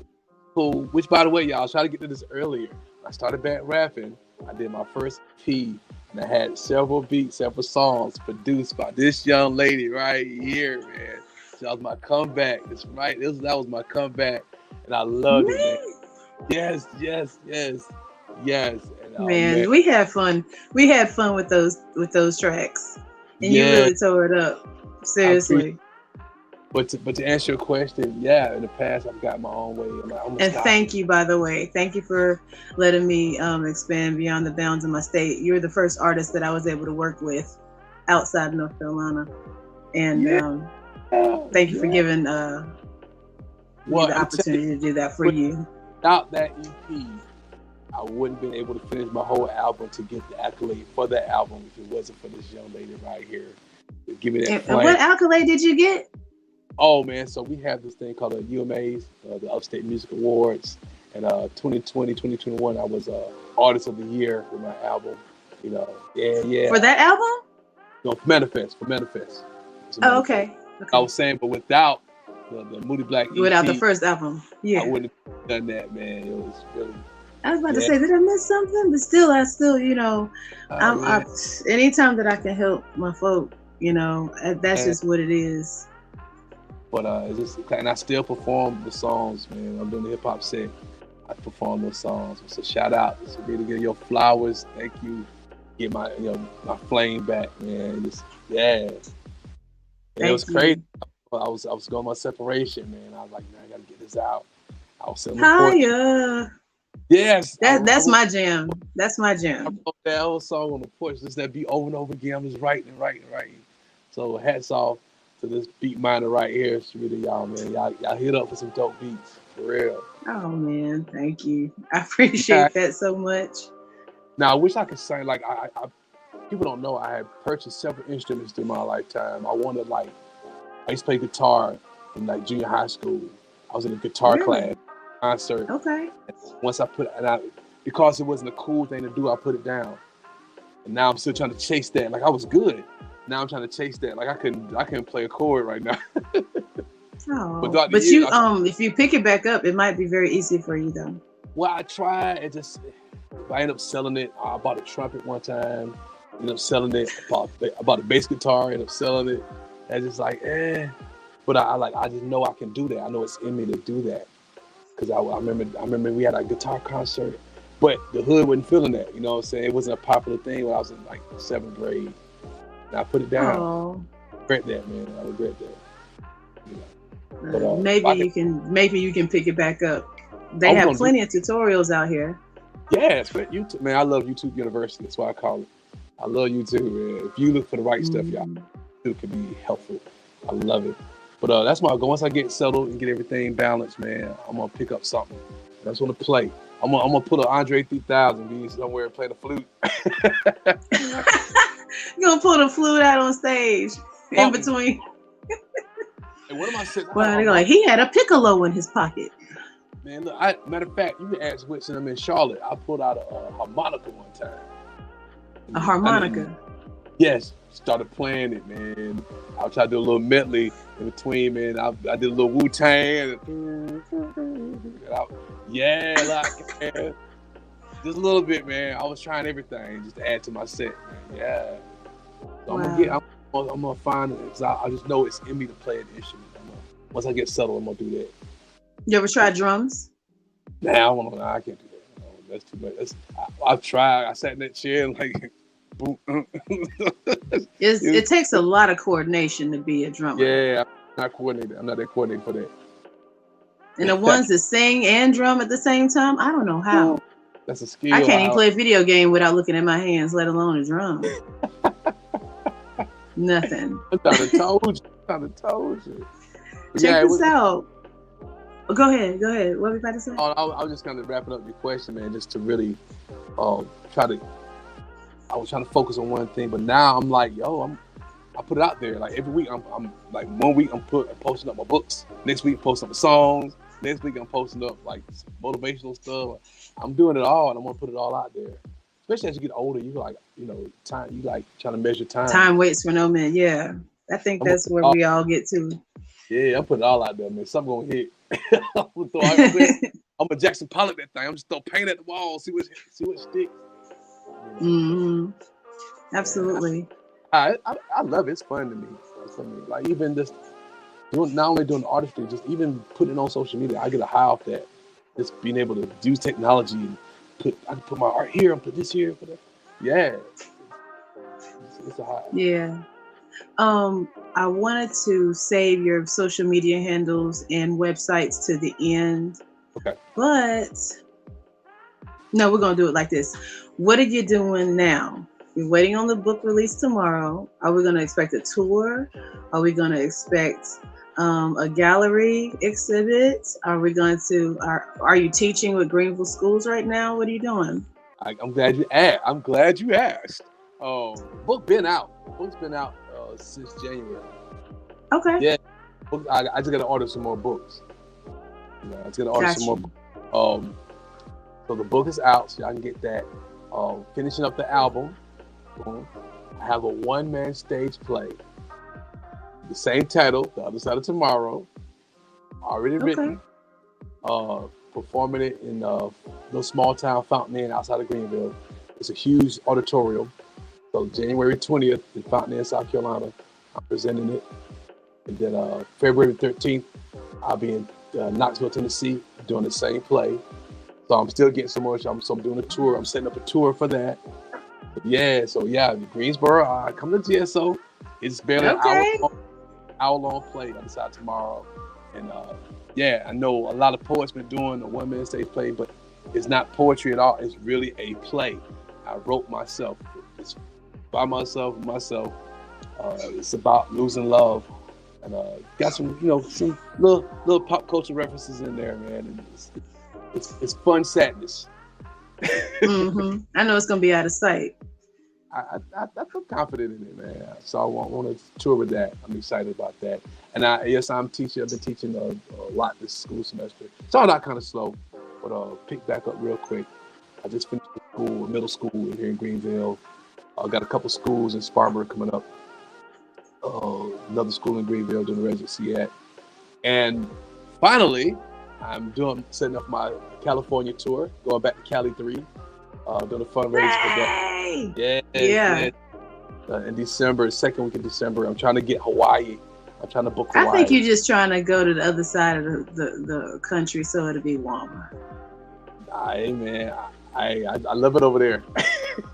Which, by the way, y'all, I was trying to get to this earlier. I started back rapping. I did my first P, and I had several beats, several songs produced by this young lady right here, man. So that was my comeback. That's right. That was my comeback, and I loved it, man. Yes. And, man, we had fun. We had fun with those tracks, and you really tore it up. Seriously. But to answer your question, in the past I've got my own way. And thank you, by the way. Thank you for letting me expand beyond the bounds of my state. You're the first artist that I was able to work with outside North Carolina, and thank you for giving me the opportunity to do that for you. Without that EP, I wouldn't have been able to finish my whole album to get the accolade for that album if it wasn't for this young lady right here. Give me that. And what accolade did you get? Oh man, so we have this thing called the UMAs, the Upstate Music Awards, and 2020, 2021, I was Artist of the Year with my album. For that album? No, for Manifest. Oh, okay. I was saying, but without the Moody Black EP, without the first album, I wouldn't have done that, man. It was really. I was about to say, did I miss something? But still, anytime that I can help my folk, that's just what it is. But it's just, and I still perform the songs, man. I'm doing the hip hop set. I perform those songs. So shout out to me to get your flowers. Thank you. Get my my flame back, man. It was crazy. I was going my separation, man. I was like, man, I gotta get this out. I was sitting Higher. Yes. That's my jam. That's my jam. I wrote that whole song on the porch. Just that beat over and over again. I'm just writing. So hats off to this beat miner right here. It's really y'all, man. Y'all hit up for some dope beats. For real. Oh man, thank you. I appreciate that so much. Now I wish I could sing like I people don't know I had purchased several instruments through my lifetime. I used to play guitar in like junior high school. I was in a guitar class concert. Okay. And once because it wasn't a cool thing to do, I put it down. And now I'm still trying to chase that. Like I was good. Now I'm trying to chase that. Like I couldn't play a chord right now. But you if you pick it back up, it might be very easy for you though. Well, I tried. If I end up selling it, I bought a trumpet one time. Ended up selling it. I bought a bass guitar. Ended up selling it. And just like But I just know I can do that. I know it's in me to do that. Because I remember we had a guitar concert, but the hood wasn't feeling that. You know what I'm saying? It wasn't a popular thing when I was in like 7th grade. And I put it down. I regret that, man. I regret that. But, maybe you can pick it back up. They have plenty of tutorials out here. Yeah, it's great. YouTube, man. I love YouTube University. That's why I call it. I love YouTube, man. If you look for the right stuff, y'all, it can be helpful. I love it. But that's my goal. Once I get settled and get everything balanced, man, I'm gonna pick up something. I just want to play. I'm gonna put an Andre 3000 be somewhere and play the flute. You're gonna pull the flute out on stage in between. And one of my sisters. Well, they're like, he had a piccolo in his pocket. Man, look, matter of fact, you can ask Winston. I'm in Charlotte. I pulled out a harmonica one time. A harmonica? Yes. Started playing it, man. I tried to do a little medley in between, man. I did a little Wu-Tang. Just a little bit, man. I was trying everything just to add to my set, man. Yeah. So wow. I'm gonna find it because I just know it's in me to play an instrument. Once I get settled, I'm gonna do that. You ever tried drums? I can't do that. No, that's too much. I've tried. I sat in that chair and like, boom. It takes a lot of coordination to be a drummer. Yeah, I'm not coordinated. I'm not that coordinated for that. And the ones that sing and drum at the same time, I don't know how. That's a skill. I can't even play a video game without looking at my hands, let alone a drum. Nothing. I thought I told you. Check this out. Oh, go ahead. What were you about to say? I was just kind of wrapping up your question, man, just to really I was trying to focus on one thing, but now I'm like, I put it out there. Like every week, I'm like 1 week I'm posting up my books. Next week, posting up my songs. Next week, I'm posting up like motivational stuff. I'm doing it all, and I'm gonna put it all out there. Especially as you get older, you like, time. You like trying to measure time. Time waits for no man. Yeah, I think that's where we all get to. Yeah, I'm putting it all out there, man. Something gonna hit. I'm a Jackson Pollock that thing. I'm just throw paint at the wall, see what sticks. Mm-hmm. Absolutely. I love it. It's fun to me. Like even just not only doing artistry, just even putting it on social media, I get a high off that. Just being able to use technology and I can put my art here and put this here. Yeah. It's a high. Yeah. I wanted to save your social media handles and websites to the end. Okay. But no, we're gonna do it like this. What are you doing now? You're waiting on the book release tomorrow. Are we gonna expect a tour? Are we gonna expect a gallery exhibit? Are you teaching with Greenville schools right now? What are you doing? I'm glad you asked. Book's been out since January. Okay. Yeah. I just gotta order some more books. Some more books. So the book is out, so I can get that. Finishing up the album. I have a one-man stage play. The same title, The Other Side of Tomorrow. Already written. Performing it in a little small town Fountain Inn outside of Greenville. It's a huge auditorium. So January 20th in Fountain Inn, South Carolina, I'm presenting it. And then February 13th, I'll be in Knoxville, Tennessee, doing the same play. So I'm still getting some more. So I'm doing a tour. I'm setting up a tour for that. Greensboro, come to GSO. It's barely an hour-long play. I decide tomorrow. And I know a lot of poets been doing a one-man stage play, but it's not poetry at all. It's really a play. I wrote myself. It's by myself. It's about losing love, and got some little pop culture references in there, man. And it's fun sadness. Mm-hmm. I know it's gonna be out of sight. I feel confident in it, man. So I want to tour with that. I'm excited about that. And I'm teaching. I've been teaching a lot this school semester. Started out kind of slow, but picked back up real quick. I just finished middle school here in Greenville. I got a couple schools in Spartanburg coming up. Another school in Greenville doing the residency at. And finally, I'm setting up my California tour, going back to Cali 3, doing a fundraiser for that. Yeah. In December, second week of December, I'm trying to get Hawaii. I'm trying to book Hawaii. I think you're just trying to go to the other side of the country so it'll be warmer. Hey, man, I love it over there.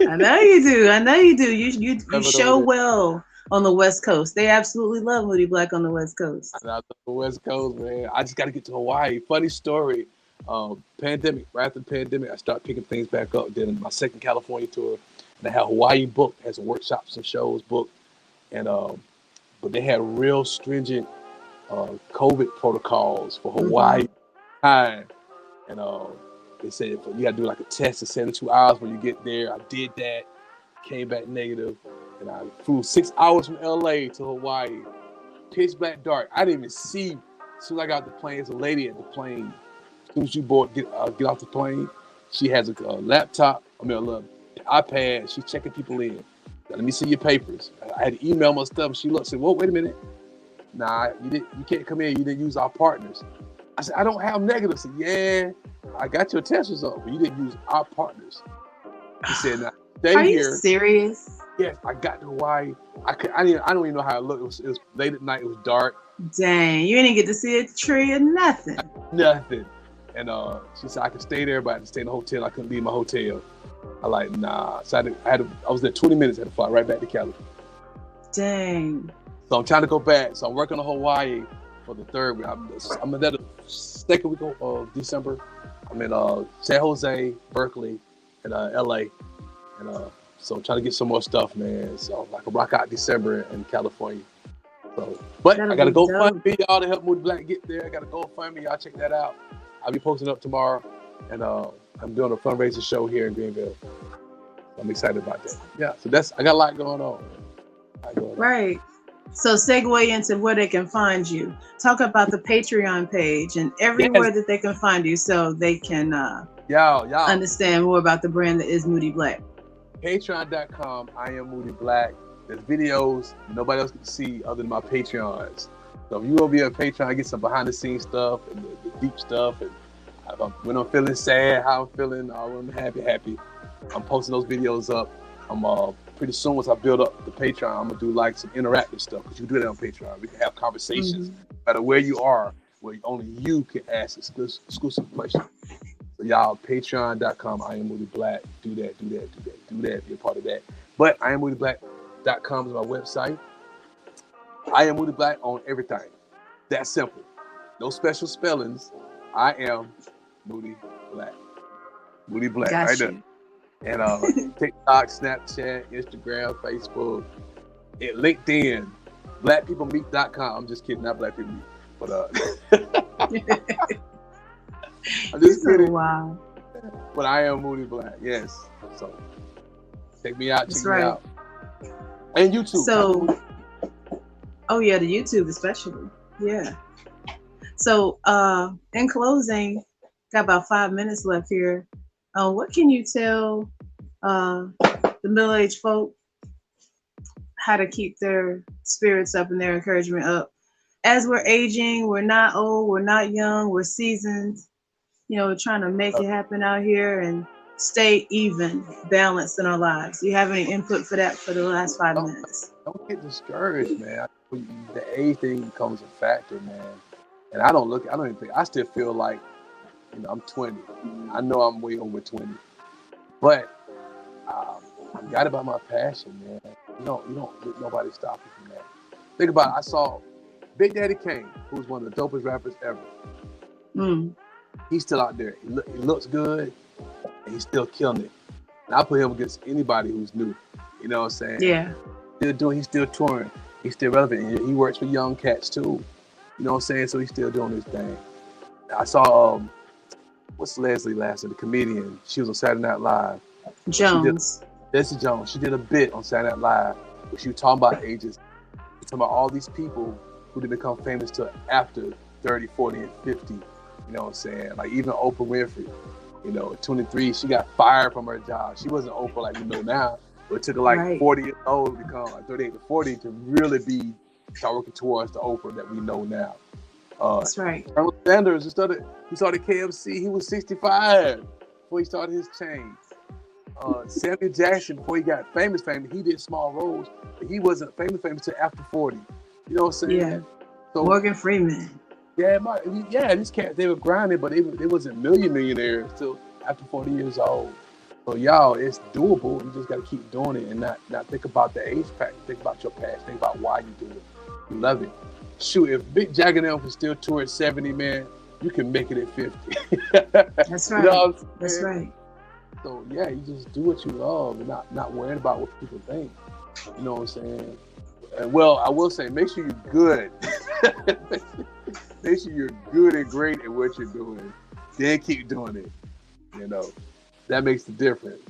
I know you do. You show well on the West Coast. They absolutely love Moody Black on the West Coast. I love the West Coast, man. I just got to get to Hawaii. Funny story. Pandemic. Right after the pandemic, I started picking things back up. Did my second California tour, and I had Hawaii booked. Had some workshops and shows booked, and but they had real stringent COVID protocols for Hawaii time, and they said you got to do like a test in 72 hours when you get there. I did that, came back negative, and I flew 6 hours from LA to Hawaii. pitch black dark. I didn't even see. As soon as I got the plane, there's a lady at the plane. As soon as you get off the plane, she has a laptop. a little iPad. She's checking people in. Let me see your papers. I had to email my stuff. She looked, said, "Well, wait a minute. Nah, you can't come in. You didn't use our partners." I said, "I don't have negatives." I said, "Yeah, I got your test results, but you didn't use our partners." He said, "Now stay here." Are you serious? Yes, I got to Hawaii. I don't even know how it looked. It was late at night. It was dark. Dang, you didn't get to see a tree or nothing. Nothing. And she said I could stay there, but I had to stay in the hotel. I couldn't leave my hotel. I like, nah. So I was there 20 minutes. I had to fly right back to Cali. Dang. So I'm trying to go back. So I'm working on Hawaii for the 3rd week. I'm in the 2nd week of December. I'm in San Jose, Berkeley, and LA. And so I'm trying to get some more stuff, man. So I can rock out December in California. So, but I got to go find me, y'all, to help Moody Black get there. I got to go find me. Y'all check that out. I'll be posting up tomorrow. And I'm doing a fundraiser show here in Greenville. I'm excited about that. Yeah, so I got a lot going on. Right. So segue into where they can find you. Talk about the Patreon page and everywhere that they can find you so they can y'all understand more about the brand that is Moody Black. Patreon.com, I am Moody Black. There's videos nobody else can see other than my Patreons. So if you will be a Patreon, I get some behind the scenes stuff and the deep stuff. And when I'm feeling sad, how I'm feeling, when I'm happy. I'm posting those videos up. I'm pretty soon once I build up the Patreon, I'm gonna do like some interactive stuff because you can do that on Patreon. We can have conversations, no matter where you are, where only you can ask exclusive questions. So y'all, Patreon.com, I am Moody Black. Do that. Be a part of that. But I am MoodyBlack.com is my website. I am Moody Black on everything. That's simple. No special spellings. I am Moody Black. Moody Black, got right you. There. And TikTok, Snapchat, Instagram, Facebook, and LinkedIn. BlackPeopleMeet.com. I'm just kidding, not Black People Meet. But I'm just kidding. Wow. But I am Moody Black, yes. So check me out. That's right. Me out. And YouTube. So, oh yeah, the YouTube especially. Yeah. So, in closing, got about 5 minutes left here. What can you tell the middle-aged folk how to keep their spirits up and their encouragement up? As we're aging, we're not old, we're not young, we're seasoned. We're trying to make it happen out here and stay even, balanced in our lives. Do you have any input for that for the last 5 minutes? Don't get discouraged, man. The age thing becomes a factor, man. And I still feel like, I'm 20. I know I'm way over 20. But I'm got about my passion, man. You don't let nobody stop you from that. Think about it. I saw Big Daddy Kane, who's one of the dopest rappers ever. He's still out there. He looks good, and he's still killing it. And I put him against anybody who's new. You know what I'm saying? Yeah. He's still touring. He's still relevant. And he works for young cats too. You know what I'm saying? So he's still doing his thing. I saw what's Leslie Lasser, the comedian? She was on Saturday Night Live. Jones. Leslie Jones. She did a bit on Saturday Night Live where she was talking about ages. She was talking about all these people who didn't become famous till after 30, 40, and 50. You know what I'm saying? Like even Oprah Winfrey. At 23, she got fired from her job. She wasn't Oprah like we know now, but it took her like 40 years old to become like 38 to 40 to really start working towards the Oprah that we know now. That's right. Colonel Sanders, he started KFC. He was 65 before he started his chain. Samuel Jackson, before he got famous, he did small roles, but he wasn't famous until after 40. You know what I'm saying? Yeah. So, Morgan Freeman. Yeah, these cats, they were grinding, but they wasn't millionaires till after 40 years old. So y'all, it's doable. You just got to keep doing it and not think about the age factor. Think about your past. Think about why you do it. You love it. Shoot, if Big Jack and them can still tour at 70, man, you can make it at 50. That's right. That's right. So yeah, you just do what you love and not worrying about what people think. You know what I'm saying? And well, I will say, make sure you're good. Make sure you're good and great at what you're doing. Then keep doing it. That makes the difference.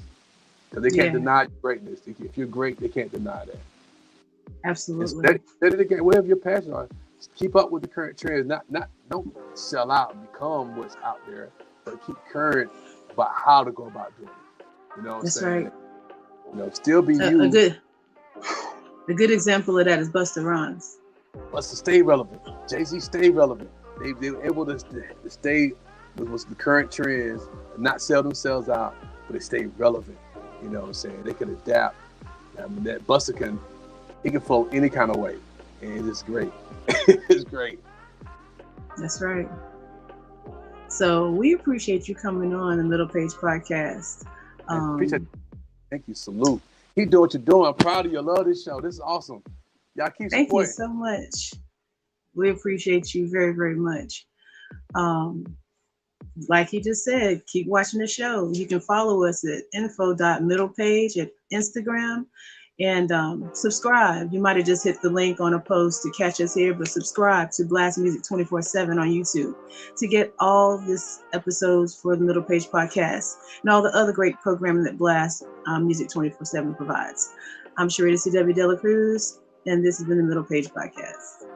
Because they can't deny your greatness. If you're great, they can't deny that. Absolutely. Study the game, whatever your passion are. Keep up with the current trends. Don't sell out and become what's out there, but keep current about how to go about doing it. You know what I'm saying? Right. You know, still be you. A good example of that is Busta Rhymes. Busta stay relevant. Jay-Z stay relevant. They were able to stay with the current trends, not sell themselves out, but they stay relevant. You know what I'm saying? They can adapt. I mean, that Busta can flow any kind of way, and it's great. It's great. That's right. So we appreciate you coming on the Middlepage Podcast. Thank you. Salute. Keep doing what you're doing. I'm proud of you. I love this show. This is awesome. Y'all keep supporting. Thank you so much. We appreciate you very, very much. Like he just said, keep watching the show. You can follow us at info.middlepage at Instagram and subscribe. You might have just hit the link on a post to catch us here, but subscribe to Blast Music 24/7 on YouTube to get all this episodes for the Middlepage Podcast and all the other great programming that Blast Music 24/7 provides. I'm Sharita C.W. Dela Cruz, and this has been the Middlepage Podcast.